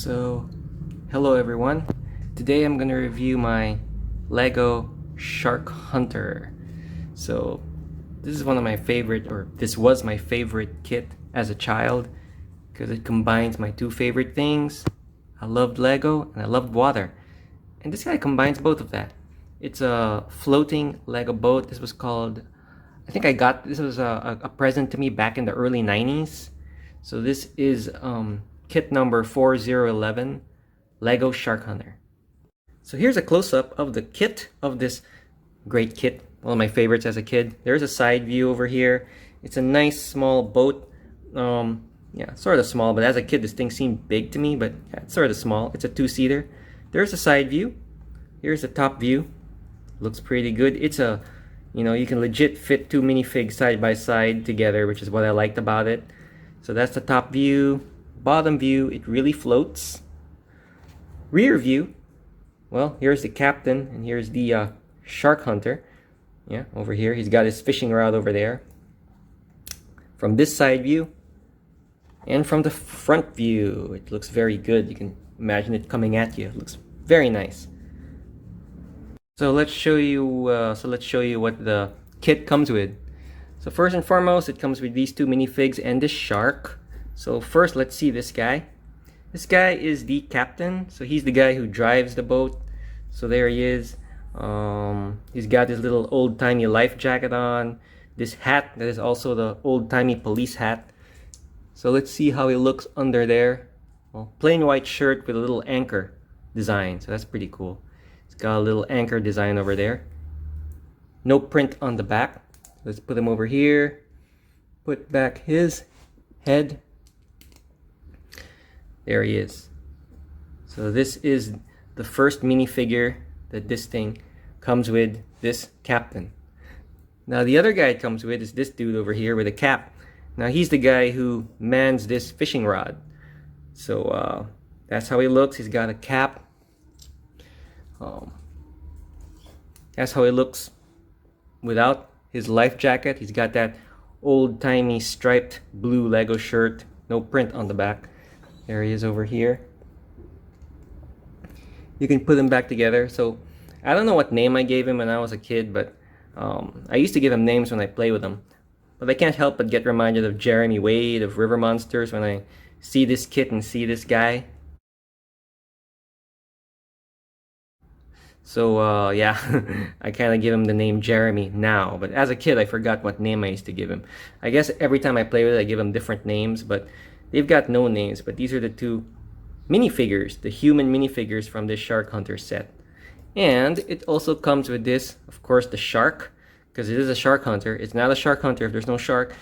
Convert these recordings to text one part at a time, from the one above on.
So, hello everyone. Today I'm going to review my Lego Shark Hunter. So, this is one of my favorite, or this was my favorite kit as a child because it combines my two favorite things. I loved Lego and I loved water. And this guy combines both of that. It's a floating Lego boat. This was called, I think this was a present to me back in the early 90s. So this is kit number 4011, Lego Shark Hunter. So here's a close-up of the kit of this great kit, one of my favorites as a kid. There's a side view over here. It's a nice small boat. Yeah, sort of small, but as a kid this thing seemed big to me, but yeah, it's sort of small. It's a two-seater. There's a side view. Here's the top view. Looks pretty good. It's a, you can legit fit two minifigs side by side together, which is what I liked about it. So that's the top view. Bottom view, it really floats. Rear view, well, here's the captain and here's the shark hunter. Yeah, over here, he's got his fishing rod over there. From this side view and from the front view, it looks very good. You can imagine it coming at you. It looks very nice. So let's show you what the kit comes with. So first and foremost, it comes with these two minifigs and this shark. So first, let's see this guy. This guy is the captain. So he's the guy who drives the boat. So there he is. He's got this little old-timey life jacket on. This hat that is also the old-timey police hat. So let's see how he looks under there. Well, plain white shirt with a little anchor design. So that's pretty cool. It's got a little anchor design over there. No print on the back. Let's put him over here. Put back his head. There he is. So this is the first minifigure that this thing comes with, this captain. Now the other guy it comes with is this dude over here with a cap. Now he's the guy who mans this fishing rod. So that's how he looks. He's got a cap. That's how he looks without his life jacket. He's got that old-timey striped blue Lego shirt. No print on the back. There he is over here. You can put them back together. So I don't know what name I gave him when I was a kid, but I used to give him names when I play with him. But I can't help but get reminded of Jeremy Wade of River Monsters when I see this kit and see this guy. So yeah, I kind of give him the name Jeremy now, but as a kid I forgot what name I used to give him. I guess every time I play with it I give him different names, but they've got no names. But these are the two minifigures, the human minifigures from this Shark Hunter set. And it also comes with this, of course, the shark, because it is a Shark Hunter. It's not a Shark Hunter if there's no shark.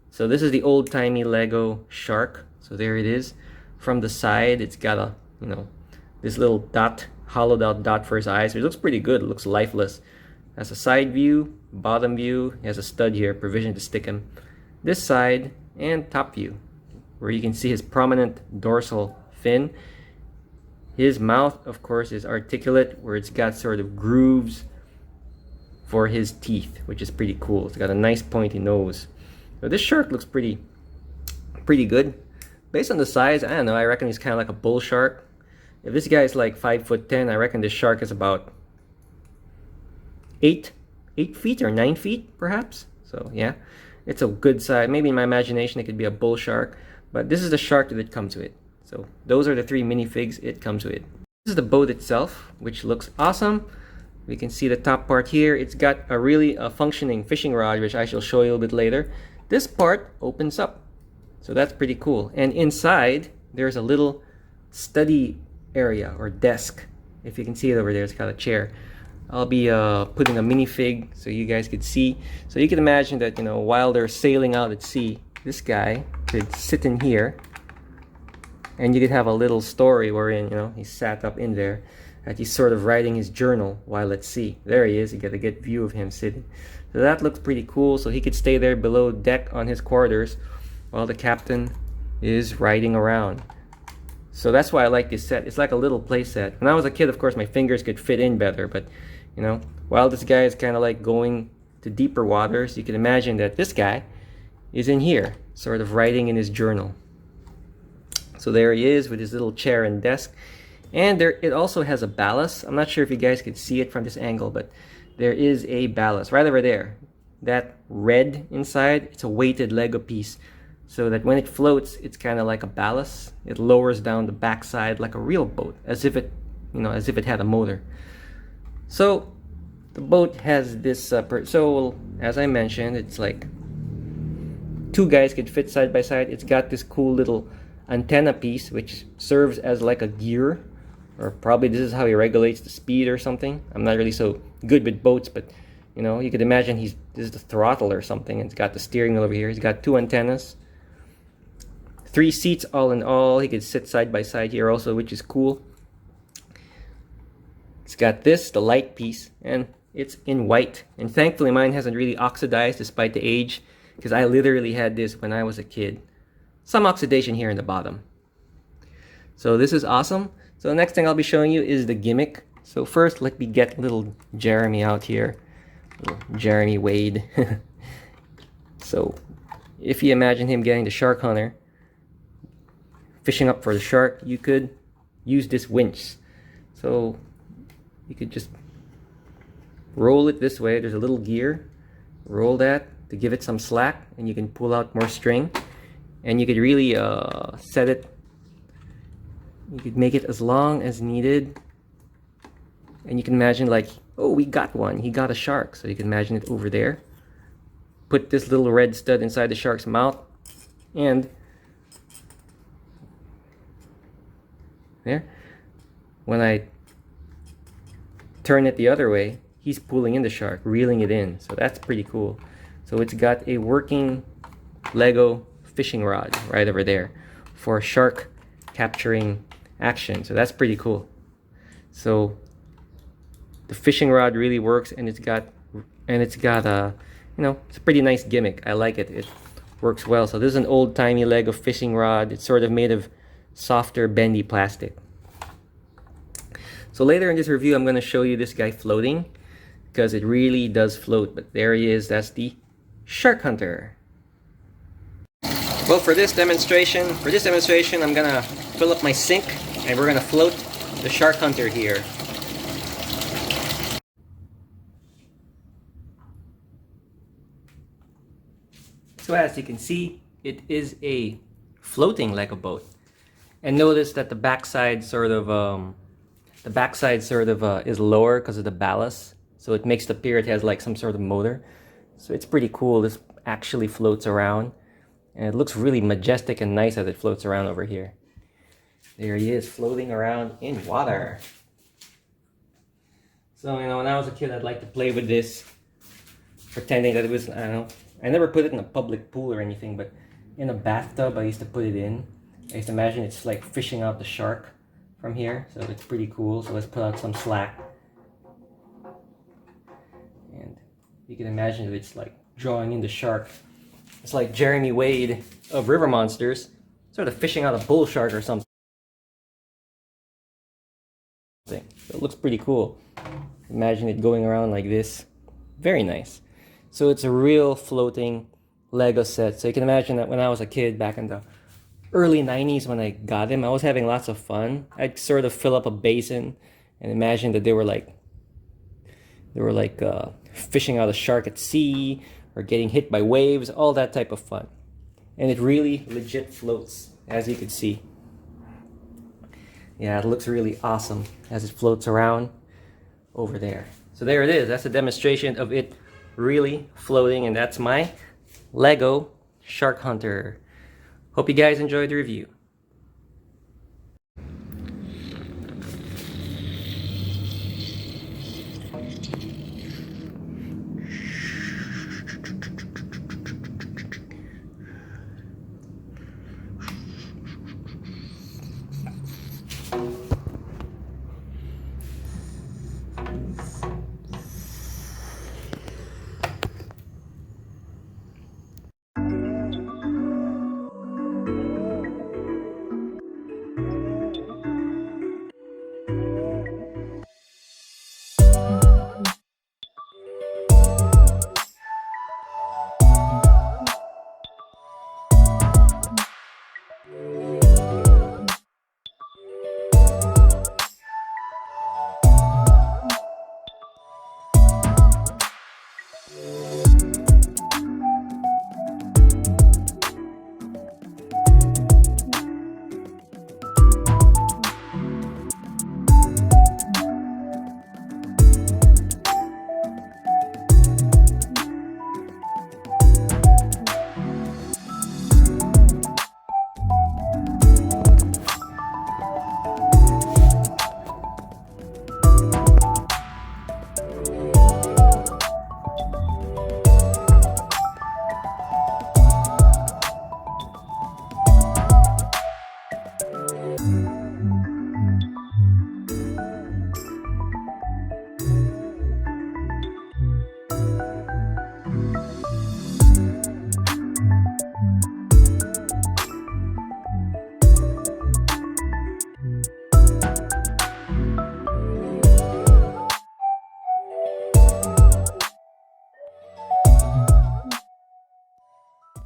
So this is the old-timey Lego shark. So there it is. From the side it's got a, this little dot, hollowed out dot for his eyes. It looks pretty good. It looks lifeless. Has a side view, bottom view. He has a stud here, provision to stick him. This side and top view, where you can see his prominent dorsal fin. His mouth, of course, is articulate, where it's got sort of grooves for his teeth, which is pretty cool. It's got a nice pointy nose. So this shark looks pretty good. Based on the size, I don't know, I reckon he's kind of like a bull shark. If this guy is like 5'10", I reckon this shark is about 8 feet or 9 feet, perhaps. So yeah, it's a good size. Maybe in my imagination it could be a bull shark, but this is the shark that it comes with. So those are the three minifigs it comes with. This is the boat itself, which looks awesome. We can see the top part here. It's got a really functioning fishing rod, which I shall show you a bit later. This part opens up, so that's pretty cool. And inside there's a little study area or desk. If you can see it over there, it's got a chair. I'll be putting a minifig so you guys could see. So you can imagine that, while they're sailing out at sea, this guy could sit in here and you could have a little story wherein, he sat up in there and he's sort of writing his journal while at sea. There he is. You get a good view of him sitting. So that looks pretty cool. So he could stay there below deck on his quarters while the captain is riding around. So that's why I like this set. It's like a little play set. When I was a kid, of course, my fingers could fit in better. But, while this guy is kind of like going to deeper waters, you can imagine that this guy is in here, sort of writing in his journal. So there he is with his little chair and desk. And there, it also has a ballast. I'm not sure if you guys could see it from this angle, but there is a ballast right over there. That red inside, it's a weighted Lego piece, so that when it floats, it's kind of like a ballast. It lowers down the backside like a real boat, as if it, as if it had a motor. So the boat has this, so as I mentioned, it's like two guys could fit side by side. It's got this cool little antenna piece, which serves as like a gear, or probably this is how he regulates the speed or something. I'm not really so good with boats, but you could imagine this is the throttle or something. It's got the steering wheel over here. He's got two antennas, 3 seats all in all. He could sit side by side here also, which is cool. It's got this, the light piece, and it's in white. And thankfully mine hasn't really oxidized despite the age, because I literally had this when I was a kid. Some oxidation here in the bottom. So this is awesome. So the next thing I'll be showing you is the Gimmick. So first, let me get little Jeremy out here. Little Jeremy Wade. So if you imagine him getting the shark hunter, fishing up for the shark, you could use this winch. So you could just roll it this way. There's a little gear. Roll that to give it some slack, and you can pull out more string. And you could really set it. You could make it as long as needed. And you can imagine like, oh, we got one. He got a shark. So you can imagine it over there. Put this little red stud inside the shark's mouth. And there. When I turn it the other way, he's pulling in the shark, reeling it in. So that's pretty cool. So it's got a working Lego fishing rod right over there for shark capturing action. So that's pretty cool. So the fishing rod really works, and it's got a, it's a pretty nice gimmick. I like it. It works well. So this is an old-timey Lego fishing rod. It's sort of made of softer, bendy plastic. So later in this review, I'm going to show you this guy floating, because it really does float. But there he is. That's the Shark Hunter. Well, for this demonstration, I'm gonna fill up my sink, and we're gonna float the Shark Hunter here. So as you can see, it is a floating Lego boat. And notice that the backside sort of is lower because of the ballast. So it makes it appear it has like some sort of motor. So it's pretty cool. This actually floats around. And it looks really majestic and nice as it floats around over here. There he is, floating around in water. So, when I was a kid, I'd like to play with this, pretending that it was, I don't know, I never put it in a public pool or anything, but in a bathtub, I used to put it in. I used to imagine it's like fishing out the shark from here, so it's pretty cool. So let's put out some slack. And you can imagine that it's like drawing in the shark. It's like Jeremy Wade of River Monsters, sort of fishing out a bull shark or something. So it looks pretty cool. Imagine it going around like this. Very nice. So it's a real floating Lego set. So you can imagine that when I was a kid back in the early 90s when I got him, I was having lots of fun. I'd sort of fill up a basin and imagine that they were like fishing out a shark at sea, or getting hit by waves, all that type of fun. And it really legit floats, as you can see. Yeah, it looks really awesome as it floats around over there. So there it is. That's a demonstration of it really floating, and that's my Lego Shark Hunter. Hope you guys enjoyed the review.